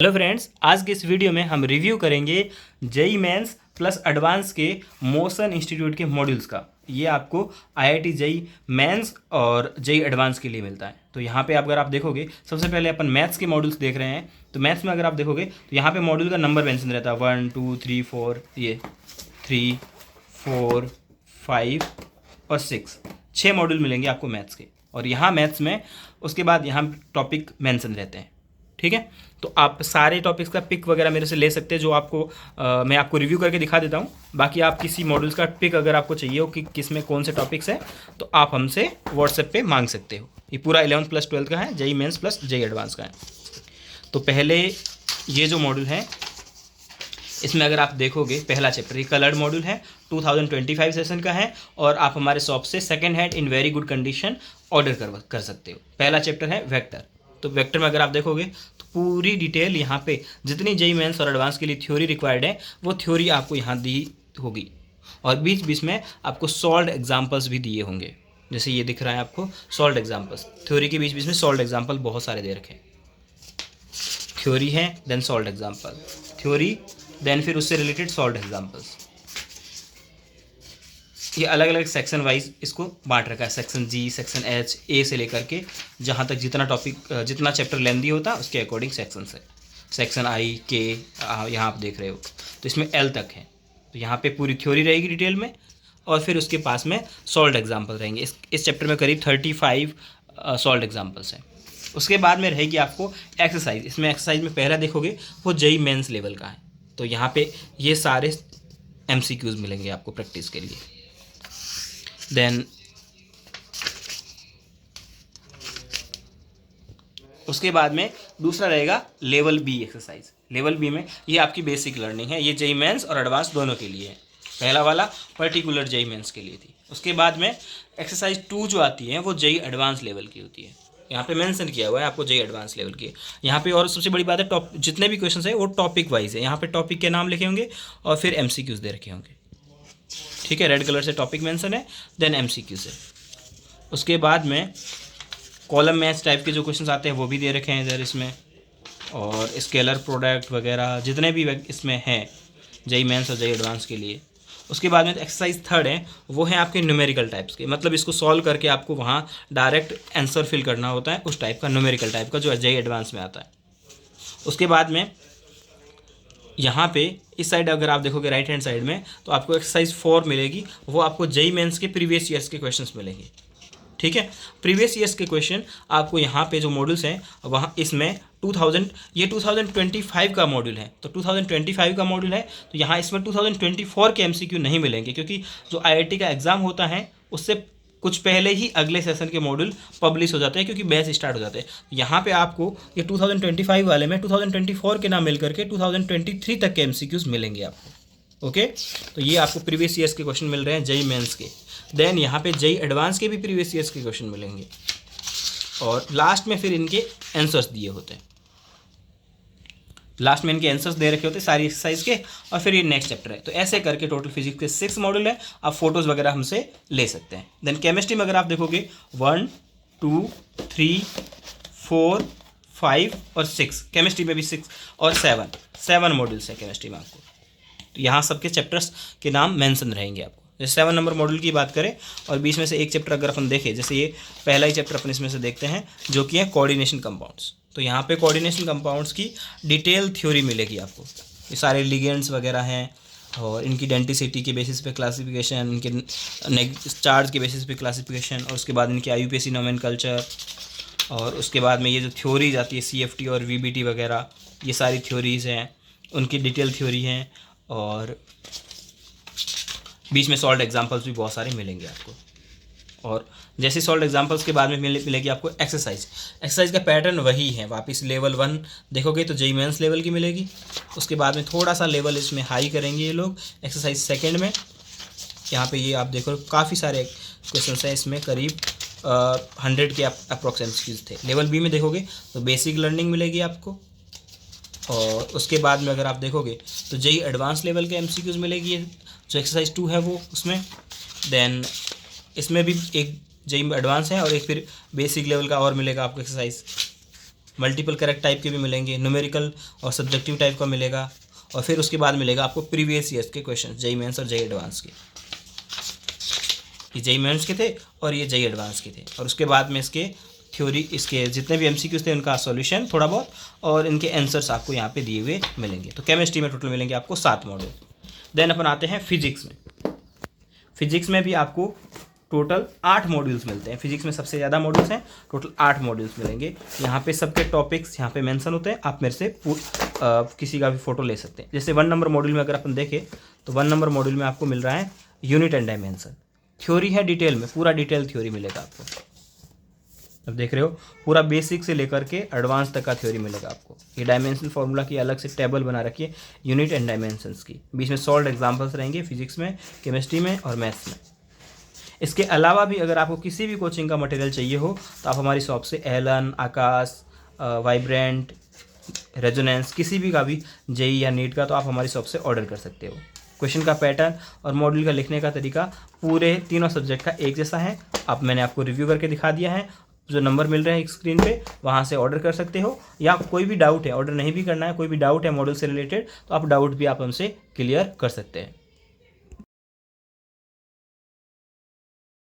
Hello friends, आज के इस वीडियो में हम रिव्यू करेंगे जेई मेंस प्लस एडवांस के मोशन इंस्टीट्यूट के मॉड्यूल्स का। ये आपको आईआईटी जेई मेंस और जेई एडवांस के लिए मिलता है। तो यहाँ पे अगर आप देखोगे, सबसे पहले अपन मैथ्स के मॉड्यूल्स देख रहे हैं। तो मैथ्स में अगर आप देखोगे तो यहाँ पे मॉड्यूल का नंबर मेंशन रहता है 1 2 3 4, ये 3 4 5 और 6 मॉड्यूल मिलेंगे आपको मैथ्स के। और यहाँ मैथ्स में उसके बाद यहाँ टॉपिक मेंशन रहते हैं। ठीक है, तो आप सारे टॉपिक्स का पिक वगैरह मेरे से ले सकते हैं, जो आपको मैं आपको रिव्यू करके दिखा देता हूँ। बाकी आप किसी मॉड्यूल्स का पिक अगर आपको चाहिए हो कि किस में कौन से टॉपिक्स हैं, तो आप हमसे व्हाट्सएप पे मांग सकते हो। ये पूरा 11th प्लस 12th का है, JEE mains plus JEE advance का है। तो पहले ये जो मॉड्यूल है, इसमें अगर आप देखोगे पहला चैप्टर ये कलर्ड मॉड्यूल है, 2025 सेशन का है। और आप हमारे शॉप से second hand in very good condition order कर सकते हो। पहला चैप्टर है वेक्टर। तो वेक्टर में अगर आप देखोगे तो पूरी डिटेल यहाँ पे जितनी जेई मेंस और एडवांस के लिए थ्योरी रिक्वायर्ड है, वो थ्योरी आपको यहाँ दी होगी। और बीच बीच में आपको सॉल्व्ड एग्जाम्पल्स भी दिए होंगे, जैसे ये दिख रहा है आपको सॉल्व्ड एग्जाम्पल्स। थ्योरी के बीच बीच में सॉल्व्ड एग्जाम्पल बहुत सारे दे रखे हैं। थ्योरी है, then solved example, theory then फिर उससे रिलेटेड सॉल्व्ड एग्जाम्पल्स। ये अलग अलग सेक्शन वाइज इसको बांट रखा है, सेक्शन जी, सेक्शन एच, ए से लेकर के जहाँ तक जितना टॉपिक जितना चैप्टर लेंदी होता है उसके अकॉर्डिंग सेक्शन है। सेक्शन आई के यहाँ आप देख रहे हो, तो इसमें एल तक है। तो यहाँ पे पूरी थ्योरी रहेगी डिटेल में, और फिर उसके पास में सॉल्व्ड एग्जाम्पल रहेंगे। इस चैप्टर में करीब 35 सॉल्व्ड एग्जाम्पल्स हैं। उसके बाद में रहेगी आपको एक्सरसाइज। इसमें एक्सरसाइज में पहला देखोगे वो जेई मेंस लेवल का है। तो यहाँ पे ये सारे MCQs मिलेंगे आपको प्रैक्टिस के लिए। देन उसके बाद में दूसरा रहेगा level B exercise. Level B में ये आपकी बेसिक लर्निंग है, ये जेई मेंस और एडवांस दोनों के लिए है। पहला वाला पर्टिकुलर जेई मेंस के लिए थी। उसके बाद में एक्सरसाइज 2 जो आती है वो जेई एडवांस लेवल की होती है। यहाँ पे मेंशन किया हुआ है आपको जेई एडवांस लेवल की। यहाँ पे और सबसे बड़ी बात है, जितने भी क्वेश्चन है वो टॉपिक वाइज है। यहाँ पे टॉपिक के नाम लिखे होंगे और फिर MCQs दे रखे होंगे। ठीक है, रेड कलर से टॉपिक मेंशन है, देन MCQs है। उसके बाद में कॉलम मैच टाइप के जो क्वेश्चंस आते हैं वो भी दे रखे हैं इधर इसमें, और स्केलर प्रोडक्ट वगैरह जितने भी इसमें हैं जेई मेंस और जेई एडवांस के लिए। उसके बाद में एक्सरसाइज 3 है, वो है आपके न्यूमेरिकल टाइप्स के, मतलब इसको सॉल्व करके आपको वहाँ डायरेक्ट आंसर फिल करना होता है, उस टाइप का न्यूमेरिकल टाइप का जो जेई एडवांस में आता है। उसके बाद में यहाँ पे इस साइड अगर आप देखोगे राइट हैंड साइड में, तो आपको एक्सरसाइज 4 मिलेगी। वो आपको जेई मेंस के प्रीवियस ईयर्स के क्वेश्चंस मिलेंगे। ठीक है, प्रीवियस ईयर्स के क्वेश्चन आपको यहाँ पे जो मॉड्यूल्स हैं वहाँ इसमें 2025 का मॉड्यूल है। तो 2025 का मॉड्यूल है, तो यहाँ इसमें 2024 के MCQ नहीं मिलेंगे, क्योंकि जो IIT का एग्ज़ाम होता है उससे कुछ पहले ही अगले सेशन के मॉड्यूल पब्लिश हो जाते हैं, क्योंकि बैच स्टार्ट हो जाते हैं। यहाँ पे आपको ये 2025 वाले में 2024 के नाम मिल करके 2023 तक के MCQs मिलेंगे आपको। ओके, तो ये आपको प्रीवियस ईयर्स के क्वेश्चन मिल रहे हैं जेई मेंस के। देन यहाँ पे जेई एडवांस के भी प्रीवियस ईयर्स के क्वेश्चन मिलेंगे, और लास्ट में फिर इनके आंसर्स दिए होते हैं। लास्ट में इनके आंसर्स दे रखे होते हैं सारी एक्सरसाइज के, और फिर ये नेक्स्ट चैप्टर है। तो ऐसे करके टोटल फिजिक्स के 6 मॉड्यूल है। आप फोटोज़ वगैरह हमसे ले सकते हैं। देन केमिस्ट्री में अगर आप देखोगे 1 2 3 4 5 और 6, केमिस्ट्री में भी 6 और 7 मॉड्यूल्स हैं केमिस्ट्री में आपको। तो यहाँ सबके चैप्टर्स के नाम मेंशन रहेंगे आपको। जैसे 7 नंबर मॉड्यूल की बात करें, और बीच में से एक चैप्टर अगर अपन देखें, जैसे ये पहला ही चैप्टर अपन इसमें से देखते हैं, जो कि है कोऑर्डिनेशन कंपाउंड्स। तो यहाँ पे कोऑर्डिनेशन कंपाउंड्स की डिटेल थ्योरी मिलेगी आपको। ये सारे लिगेंड्स वगैरह हैं, और इनकी डेंटिसिटी के बेसिस पे क्लासिफिकेशन, इनके चार्ज के बेसिस पे क्लासिफिकेशन, और उसके बाद इनकी IUPAC नोमेनकल्चर, और उसके बाद में ये जो थ्योरीज आती है CFT और VBT वगैरह, ये सारी थ्योरीज़ हैं, उनकी डिटेल थ्योरी हैं। और बीच में सॉल्व एग्जांपल्स भी बहुत सारे मिलेंगे आपको। और जैसे सॉल्व एग्जांपल्स के बाद में मिलेगी आपको एक्सरसाइज का पैटर्न वही है। वापस लेवल 1 देखोगे तो जेई मेंस लेवल की मिलेगी। उसके बाद में थोड़ा सा लेवल इसमें हाई करेंगे ये लोग एक्सरसाइज 2 में। यहाँ पे ये आप देखो काफ़ी सारे क्वेश्चन हैं इसमें, करीब 100 के अप्रॉक्स MCQs थे। लेवल बी में देखोगे तो बेसिक लर्निंग मिलेगी आपको, और उसके बाद में अगर आप देखोगे तो जेई एडवांस लेवल के MCQs मिलेगी, जो एक्सरसाइज 2 है वो उसमें। देन इसमें भी एक जेई एडवांस है और एक फिर बेसिक लेवल का और मिलेगा आपको एक्सरसाइज। मल्टीपल करेक्ट टाइप के भी मिलेंगे, न्यूमेरिकल और सब्जेक्टिव टाइप का मिलेगा, और फिर उसके बाद मिलेगा आपको प्रीवियस ईयर्स के क्वेश्चन, जेईई मेंस और जेईई एडवांस के। ये जेईई मेंस के थे और ये जेईई एडवांस के थे, और उसके बाद में इसके थ्योरी, इसके जितने भी एमसीक्यूज थे उनका सॉल्यूशन थोड़ा बहुत, और इनके आंसर्स आपको यहाँ पे दिए हुए मिलेंगे। तो केमिस्ट्री में टोटल मिलेंगे आपको 7 मॉड्यूल। देन अपन आते हैं फिजिक्स में। फिजिक्स में भी आपको टोटल 8 मॉड्यूल्स मिलते हैं। फिजिक्स में सबसे ज़्यादा मॉड्यूल्स हैं, टोटल 8 मॉड्यूल्स मिलेंगे। यहाँ पे सबके टॉपिक्स यहाँ पे मेंशन होते हैं, आप मेरे से किसी का भी फोटो ले सकते हैं। जैसे 1 नंबर मॉड्यूल में अगर अपन देखें तो 1 नंबर मॉड्यूल में आपको मिल रहा है यूनिट एंड डायमेंशन, थ्योरी है डिटेल में, पूरा डिटेल थ्योरी मिलेगा आपको। अब देख रहे हो पूरा बेसिक से लेकर के एडवांस तक का थ्योरी मिलेगा आपको। ये डायमेंशनल फार्मूला की अलग से टेबल बना रखी है यूनिट एंड डायमेंशंस की, बीच में सॉल्व एग्जांपल्स रहेंगे फिजिक्स में, केमिस्ट्री में और मैथ्स में। इसके अलावा भी अगर आपको किसी भी कोचिंग का मटेरियल चाहिए हो तो आप हमारी शॉप से एलन, आकाश, वाइब्रेंट, रेजोनेंस, किसी भी का भी जेईई या नीट का, तो आप हमारी शॉप से ऑर्डर कर सकते हो। क्वेश्चन का पैटर्न और मॉड्यूल का लिखने का तरीका पूरे तीनों सब्जेक्ट का एक जैसा है। अब मैंने आपको रिव्यू करके दिखा दिया है, जो नंबर मिल रहे हैं स्क्रीन पे वहाँ से ऑर्डर कर सकते हो, या कोई भी डाउट है, ऑर्डर नहीं भी करना है, कोई भी डाउट है मॉडल से रिलेटेड, तो आप डाउट भी आप हमसे क्लियर कर सकते हैं।